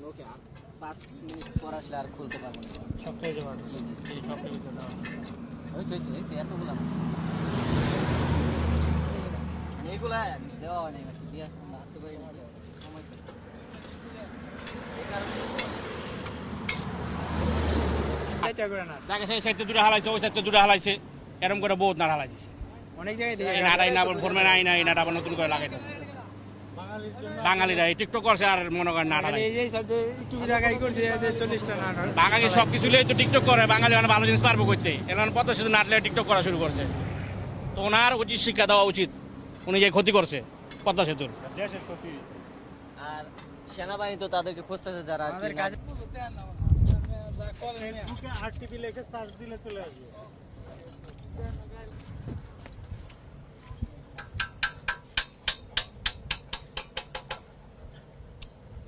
ওকে, আর 5 minute পর আসলে আর খুলতে পারবো না। শক্ত হয়ে যাবে। এই শক্ত ভিতরে দাও। হয়েছে এতগুলা এইগুলা দেওয়া হয় নাই নাকি দিয়ে হাতে করে সময় এই কারণে এটা করে না। দেখে সেই সাইডে দুটো হালাইছে, ওই সাইডে দুটো হালাইছে, এরকম করে বহুত নাট হালাইছে। অনেক জায়গায় দিয়ে নাটাই না ফর্মে নাই না, এই নাট আবার নতুন করে লাগাইতেছে বাঙালিরা। এই টিকটক করছে আর মনে করেন নাট হালাইছে। এই সাইডে একটু জায়গায় করছে 40টা না। বাঙালি সব কিছু লিয়ে তো টিকটক করে, বাঙালি মানে ভালো জিনিস পারবো করতে। এখন পথে শুধু নাটলে টিকটক করা শুরু করছে। তো ওনার উচিত শিক্ষা দেওয়া উচিত, উনি যে ক্ষতি করছে পদ্মা সেতুর। দেশের ক্ষতি। আর সেনাবাহিনী তো তাদেরকে খুঁজতেছে যারা আমাদের কাছে ফেসবুকে আরটিপি লিখে সার্চ দিলে চলে আসবে।